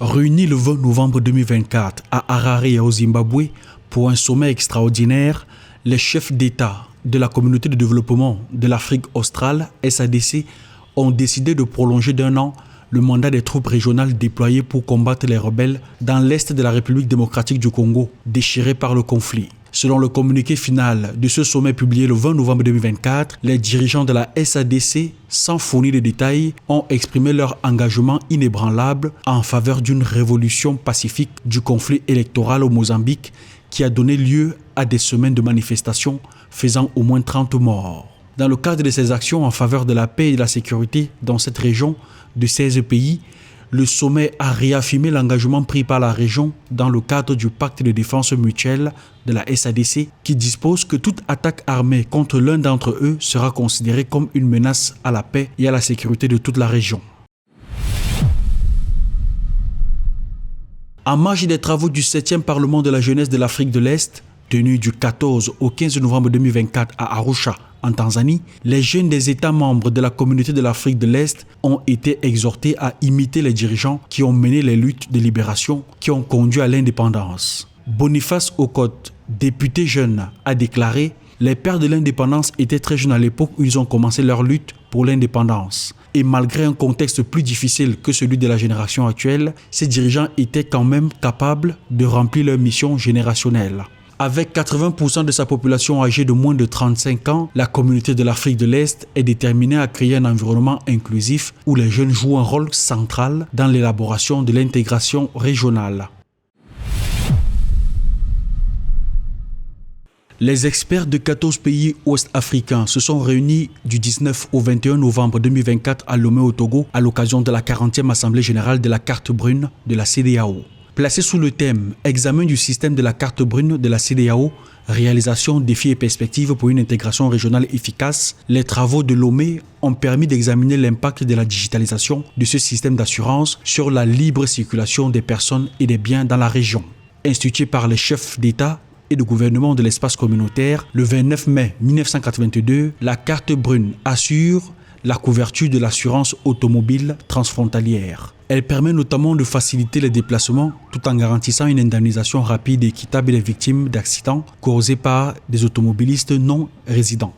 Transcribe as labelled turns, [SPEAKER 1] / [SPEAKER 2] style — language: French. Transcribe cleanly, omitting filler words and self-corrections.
[SPEAKER 1] Réunis le 20 novembre 2024 à Harare au Zimbabwe pour un sommet extraordinaire, les chefs d'État de la Communauté de développement de l'Afrique australe, SADC, ont décidé de prolonger d'1 an le mandat des troupes régionales déployées pour combattre les rebelles dans l'est de la République démocratique du Congo, déchirés par le conflit. Selon le communiqué final de ce sommet publié le 20 novembre 2024, les dirigeants de la SADC, sans fournir de détails, ont exprimé leur engagement inébranlable en faveur d'une révolution pacifique du conflit électoral au Mozambique qui a donné lieu à des semaines de manifestations faisant au moins 30 morts. Dans le cadre de ces actions en faveur de la paix et de la sécurité dans cette région de 16 pays, le sommet a réaffirmé l'engagement pris par la région dans le cadre du pacte de défense mutuelle de la SADC qui dispose que toute attaque armée contre l'un d'entre eux sera considérée comme une menace à la paix et à la sécurité de toute la région. En marge des travaux du 7e Parlement de la jeunesse de l'Afrique de l'Est, tenu du 14 au 15 novembre 2024 à Arusha, en Tanzanie, les jeunes des États membres de la Communauté de l'Afrique de l'Est ont été exhortés à imiter les dirigeants qui ont mené les luttes de libération qui ont conduit à l'indépendance. Boniface Okoth, député jeune, a déclaré « Les pères de l'indépendance étaient très jeunes à l'époque où ils ont commencé leur lutte pour l'indépendance. Et malgré un contexte plus difficile que celui de la génération actuelle, ces dirigeants étaient quand même capables de remplir leur mission générationnelle. » Avec 80% de sa population âgée de moins de 35 ans, la Communauté de l'Afrique de l'Est est déterminée à créer un environnement inclusif où les jeunes jouent un rôle central dans l'élaboration de l'intégration régionale. Les experts de 14 pays ouest-africains se sont réunis du 19 au 21 novembre 2024 à Lomé au Togo à l'occasion de la 40e Assemblée générale de la Carte brune de la CEDEAO. Placé sous le thème « Examen du système de la carte brune de la CEDEAO, réalisation, défis et perspectives pour une intégration régionale efficace », les travaux de Lomé ont permis d'examiner l'impact de la digitalisation de ce système d'assurance sur la libre circulation des personnes et des biens dans la région. Institué par les chefs d'État et de gouvernement de l'espace communautaire, le 29 mai 1982, la carte brune assure la couverture de l'assurance automobile transfrontalière. Elle permet notamment de faciliter les déplacements tout en garantissant une indemnisation rapide et équitable des victimes d'accidents causés par des automobilistes non résidents.